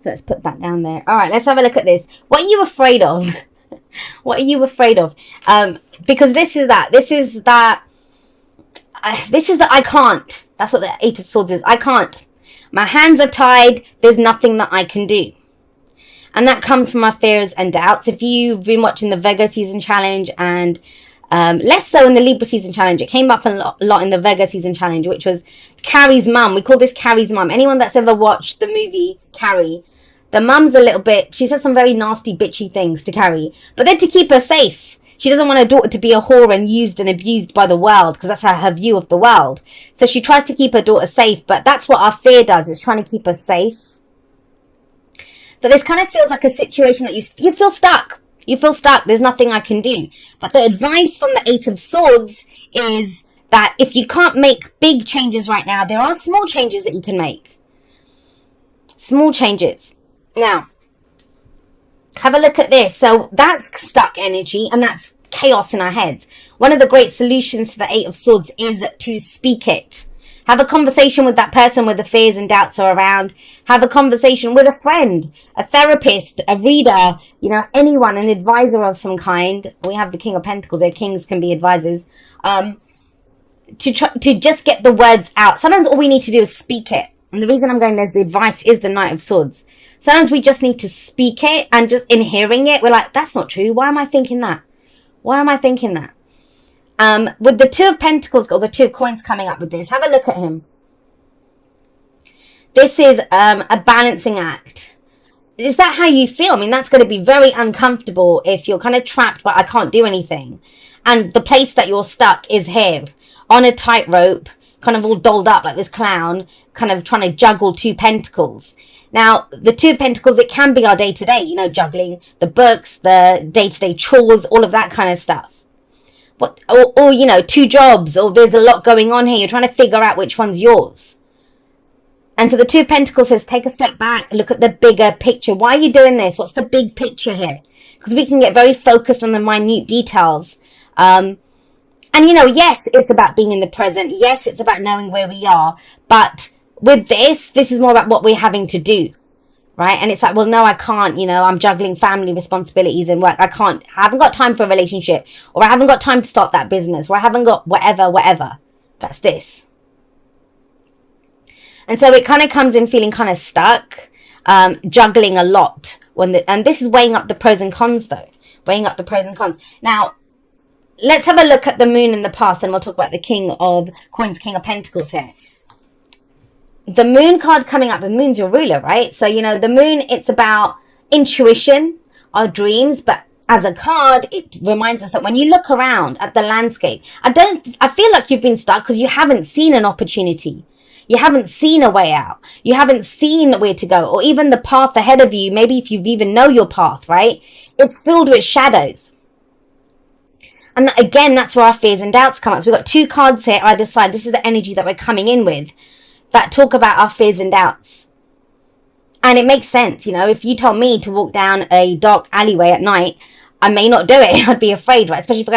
So let's put that down there. All right, let's have a look at this. What are you afraid of? What are you afraid of? Because this is that. This is that I can't. That's what the Eight of Swords is. I can't. My hands are tied. There's nothing that I can do. And that comes from my fears and doubts. If you've been watching the Virgo season challenge and less so in the Libra season challenge, it came up a lot in the Virgo season challenge, which was Carrie's mum. We call this Carrie's mum. Anyone that's ever watched the movie Carrie, the mum's a little bit, she says some very nasty, bitchy things to Carrie. But then to keep her safe, she doesn't want her daughter to be a whore and used and abused by the world, because that's her view of the world. So she tries to keep her daughter safe, but that's what our fear does. It's trying to keep her safe. But this kind of feels like a situation that you feel stuck. You feel stuck. There's nothing I can do. But the advice from the Eight of Swords is that if you can't make big changes right now, there are small changes that you can make. Small changes. Now, have a look at this. So that's stuck energy and that's chaos in our heads. One of the great solutions to the Eight of Swords is to speak it. Have a conversation with that person where the fears and doubts are around. Have a conversation with a friend, a therapist, a reader, anyone, an advisor of some kind. We have the King of Pentacles there. Kings can be advisors. To just get the words out. Sometimes all we need to do is speak it. And the reason I'm going there's the advice is the Knight of Swords. Sometimes we just need to speak it, and just in hearing it, we're like, that's not true. Why am I thinking that? Why am I thinking that? With the Two of Pentacles or the Two of Coins coming up with this, have a look at him. This is a balancing act. Is that how you feel? I mean, that's going to be very uncomfortable if you're kind of trapped, but I can't do anything. And the place that you're stuck is here, on a tightrope, kind of all dolled up like this clown, kind of trying to juggle two pentacles. Now, the Two of Pentacles, it can be our day-to-day, juggling the books, the day-to-day chores, all of that kind of stuff. Or two jobs, or there's a lot going on here. You're trying to figure out which one's yours. And so the Two of Pentacles says, take a step back, look at the bigger picture. Why are you doing this? What's the big picture here? Because we can get very focused on the minute details. And yes, it's about being in the present. Yes, it's about knowing where we are. But with this is more about what we're having to do. Right? And it's like, well, no, I can't, I'm juggling family responsibilities and work. I haven't got time for a relationship, or I haven't got time to start that business, or I haven't got whatever. That's this. And so it kind of comes in feeling kind of stuck, juggling a lot. And this is weighing up the pros and cons though. Weighing up the pros and cons. Now, let's have a look at the moon in the past, and we'll talk about the King of Coins, King of Pentacles here. The moon card coming up, the moon's your ruler, right? So, the moon, it's about intuition, our dreams, but as a card, it reminds us that when you look around at the landscape, I feel like you've been stuck because you haven't seen an opportunity. You haven't seen a way out. You haven't seen where to go, or even the path ahead of you. Maybe if you even know your path, right? It's filled with shadows. And again, that's where our fears and doubts come up. So we've got two cards here either side. This is the energy that we're coming in with, that talk about our fears and doubts. And it makes sense, if you told me to walk down a dark alleyway at night, I may not do it. I'd be afraid, right? Especially if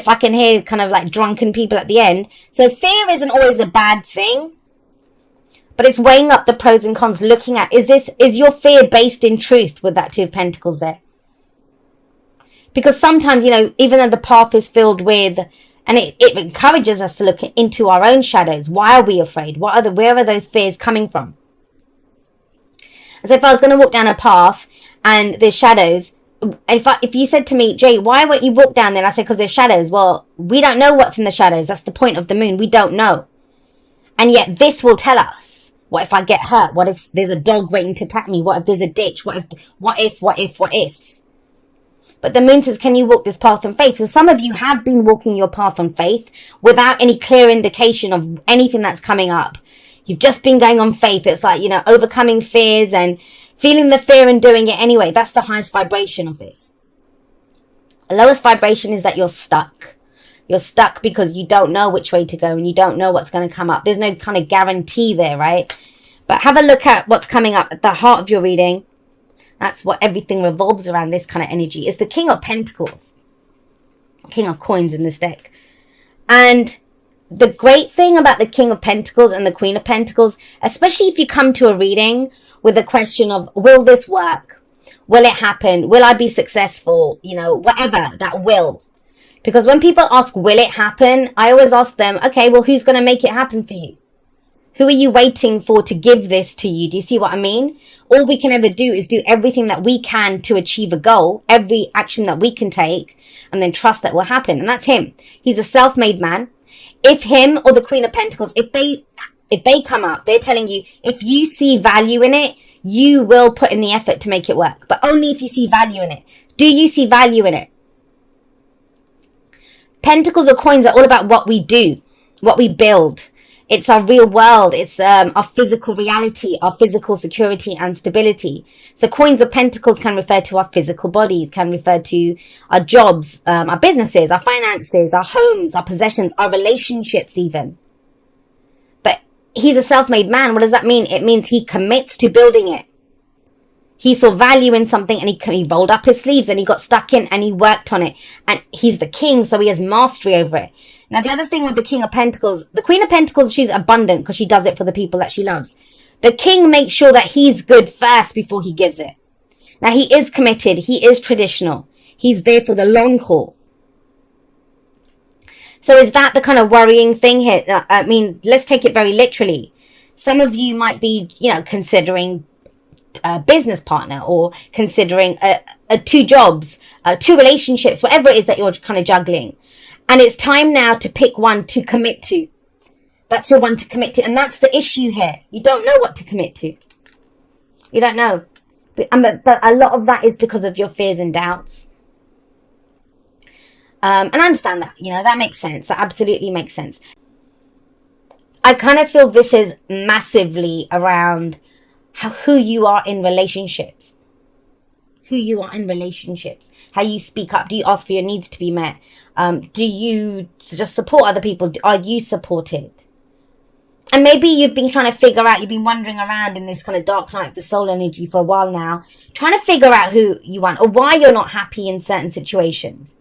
I can hear kind of like drunken people at the end. So fear isn't always a bad thing, but it's weighing up the pros and cons, looking at, is your fear based in truth with that Two of Pentacles there? Because sometimes, even though the path is filled with, and it encourages us to look into our own shadows. Why are we afraid? Where are those fears coming from? And so if I was going to walk down a path and there's shadows, if you said to me, Jay, why won't you walk down there? And I said, because there's shadows. Well, we don't know what's in the shadows. That's the point of the moon. We don't know. And yet this will tell us. What if I get hurt? What if there's a dog waiting to attack me? What if there's a ditch? What if? But the moon says, can you walk this path on faith? And some of you have been walking your path on faith without any clear indication of anything that's coming up. You've just been going on faith. It's like, overcoming fears and feeling the fear and doing it anyway. That's the highest vibration of this. The lowest vibration is that you're stuck. You're stuck because you don't know which way to go and you don't know what's going to come up. There's no kind of guarantee there, right? But have a look at what's coming up at the heart of your reading. That's what everything revolves around, this kind of energy. It's the King of Pentacles. King of Coins in this deck. And the great thing about the King of Pentacles and the Queen of Pentacles, especially if you come to a reading with the question of, will this work? Will it happen? Will I be successful? You know, whatever that will. Because when people ask, will it happen? I always ask them, okay, well, who's going to make it happen for you? Who are you waiting for to give this to you? Do you see what I mean? All we can ever do is do everything that we can to achieve a goal, every action that we can take, and then trust that will happen. And that's him. He's a self-made man. If him or the Queen of Pentacles, if they come up, they're telling you, if you see value in it, you will put in the effort to make it work. But only if you see value in it. Do you see value in it? Pentacles or coins are all about what we do, what we build. It's our real world. It's our physical reality, our physical security and stability. So coins or pentacles can refer to our physical bodies, can refer to our jobs, our businesses, our finances, our homes, our possessions, our relationships even. But he's a self-made man. What does that mean? It means he commits to building it. He saw value in something and he rolled up his sleeves and he got stuck in and he worked on it. And he's the king, so he has mastery over it. Now, the other thing with the King of Pentacles, the Queen of Pentacles, she's abundant because she does it for the people that she loves. The king makes sure that he's good first before he gives it. Now, he is committed. He is traditional. He's there for the long haul. So is that the kind of worrying thing here? I mean, let's take it very literally. Some of you might be, you know, considering a business partner or considering two jobs, two relationships, whatever it is that you're kind of juggling. And it's time now to pick one to commit to. That's your one to commit to. And that's the issue here. You don't know what to commit to. You don't know. But a lot of that is because of your fears and doubts. And I understand that. You know, that makes sense. That absolutely makes sense. I kind of feel this is massively around who you are in relationships. Who you are in relationships. How you speak up. Do you ask for your needs to be met? Do you just support other people? Are you supported? And maybe you've been trying to figure out, you've been wandering around in this kind of dark night of the soul energy for a while now, trying to figure out who you want or why you're not happy in certain situations.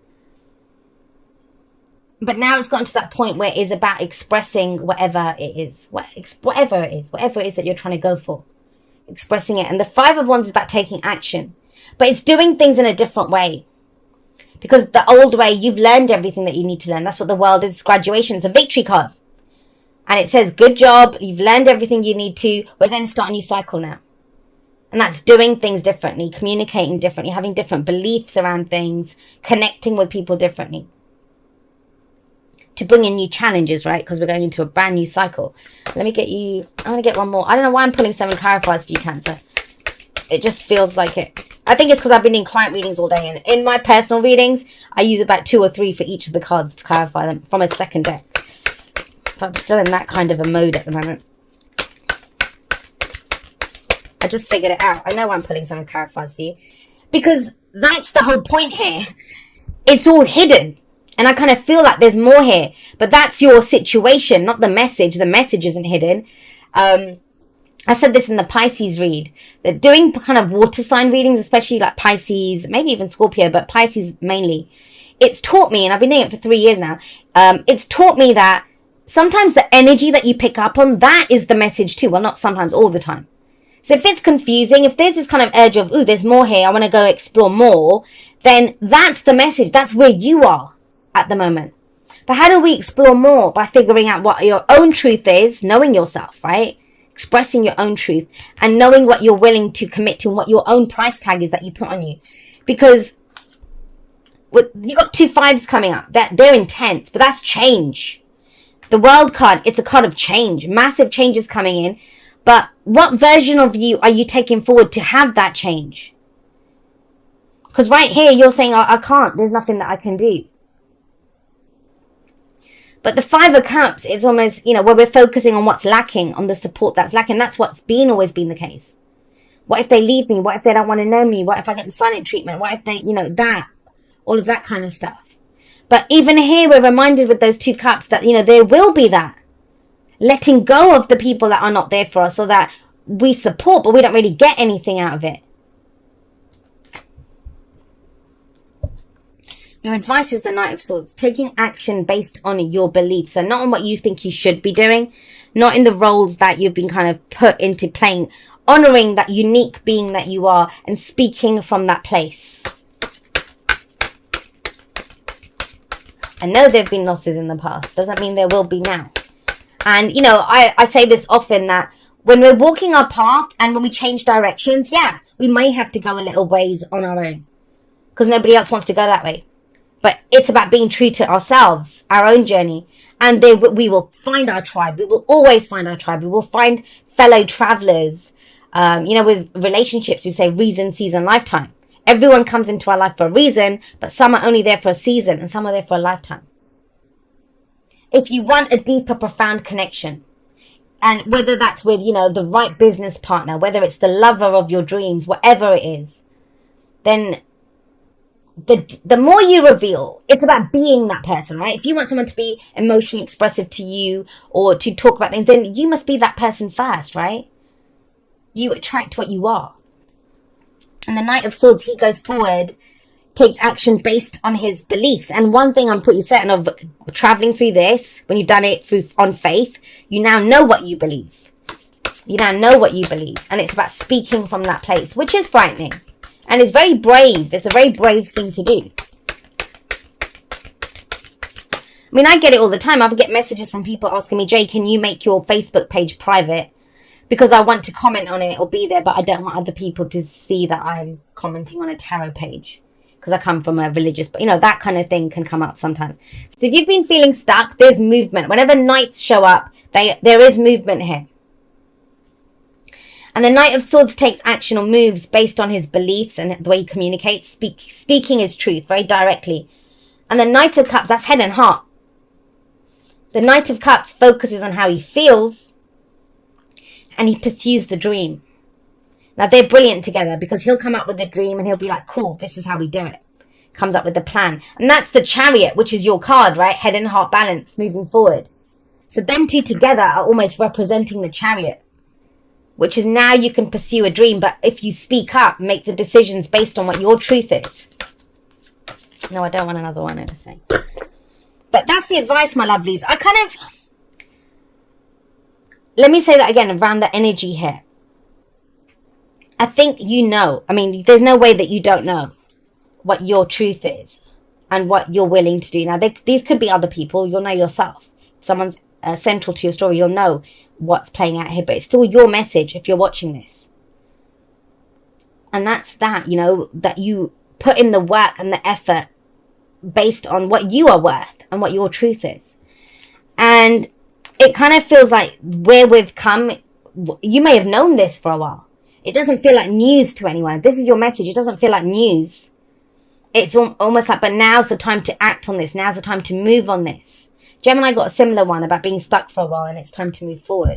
But now it's gotten to that point where it's about expressing whatever it is, whatever it is that you're trying to go for. Expressing it. And the Five of Wands is about taking action. But it's doing things in a different way. Because the old way, you've learned everything that you need to learn. That's what the world is. Graduation. It's a victory card. And it says, good job. You've learned everything you need to. We're going to start a new cycle now. And that's doing things differently, communicating differently, having different beliefs around things, connecting with people differently. To bring in new challenges, right? Because we're going into a brand new cycle. Let me get you... I'm going to get one more. I don't know why I'm pulling 7 clarifiers for you, Cancer. It just feels like it. I think it's because I've been in client readings all day. And in my personal readings, I use about 2 or 3 for each of the cards to clarify them from a second deck. I'm still in that kind of a mode at the moment. I just figured it out. I know I'm pulling 7 clarifiers for you. Because that's the whole point here. It's all hidden. And I kind of feel like there's more here. But that's your situation, not the message. The message isn't hidden. I said this in the Pisces read. That doing kind of water sign readings, especially like Pisces, maybe even Scorpio, but Pisces mainly. It's taught me, and I've been doing it for 3 years now. It's taught me that sometimes the energy that you pick up on, that is the message too. Well, not sometimes, all the time. So if it's confusing, if there's this kind of urge of, ooh, there's more here, I want to go explore more, then that's the message. That's where you are at the moment. But how do we explore more? By figuring out what your own truth is, knowing yourself, right? Expressing your own truth and knowing what you're willing to commit to and what your own price tag is that you put on you. Because you got 2 5s coming up. They're intense, but that's change. The World card, it's a card of change. Massive changes coming in. But what version of you are you taking forward to have that change? Because right here, you're saying, I can't. There's nothing that I can do. But the 5 of Cups, it's almost, you know, where we're focusing on what's lacking, on the support that's lacking. That's what's always been the case. What if they leave me? What if they don't want to know me? What if I get the silent treatment? What if they, you know, that, all of that kind of stuff. But even here, we're reminded with those 2 cups that, you know, there will be that. Letting go of the people that are not there for us so that we support, but we don't really get anything out of it. Your advice is the Knight of Swords. Taking action based on your beliefs. So not on what you think you should be doing. Not in the roles that you've been kind of put into playing honoring that unique being that you are and speaking from that place. I know there have been losses in the past. Doesn't mean there will be now. And, you know, I say this often, that when we're walking our path and when we change directions, yeah, we may have to go a little ways on our own because nobody else wants to go that way. But it's about being true to ourselves, our own journey. And we will find our tribe. We will always find our tribe. We will find fellow travelers. You know, with relationships, we say reason, season, lifetime. Everyone comes into our life for a reason, but some are only there for a season and some are there for a lifetime. If you want a deeper, profound connection, and whether that's with, you know, the right business partner, whether it's the lover of your dreams, whatever it is, then the more you reveal, it's about being that person, right? If you want someone to be emotionally expressive to you or to talk about things, then you must be that person first, right? You attract what you are. And the Knight of Swords, he goes forward, takes action based on his beliefs. And one thing I'm pretty certain of, traveling through this, when you've done it on faith, you now know what you believe. You now know what you believe. And it's about speaking from that place, which is frightening. And it's very brave. It's a very brave thing to do. I mean, I get it all the time. I get messages from people asking me, Jay, can you make your Facebook page private? Because I want to comment on it or be there, but I don't want other people to see that I'm commenting on a tarot page. Because I come from a religious, but you know, that kind of thing can come up sometimes. So if you've been feeling stuck, there's movement. Whenever knights show up, there is movement here. And the Knight of Swords takes action or moves based on his beliefs and the way he communicates, speaking his truth very directly. And the Knight of Cups, that's head and heart. The Knight of Cups focuses on how he feels and he pursues the dream. Now, they're brilliant together because he'll come up with a dream and he'll be like, cool, this is how we do it. Comes up with the plan. And that's the Chariot, which is your card, right? Head and heart balance, moving forward. So them two together are almost representing the Chariot, which is now you can pursue a dream. But if you speak up, make the decisions based on what your truth is. No, I don't want another one, I was saying. But that's the advice, my lovelies. Let me say that again around the energy here. I think you know. I mean, there's no way that you don't know what your truth is and what you're willing to do. Now, these could be other people. You'll know yourself. If someone's central to your story, you'll know what's playing out here. But it's still your message if you're watching this. And that's that, you know, that you put in the work and the effort based on what you are worth and what your truth is. And it kind of feels like where we've come, you may have known this for a while. It doesn't feel like news to anyone. If this is your message, it doesn't feel like news. It's almost like, but now's the time to act on this. Now's the time to move on this. Gemini got a similar one about being stuck for a while and it's time to move forward.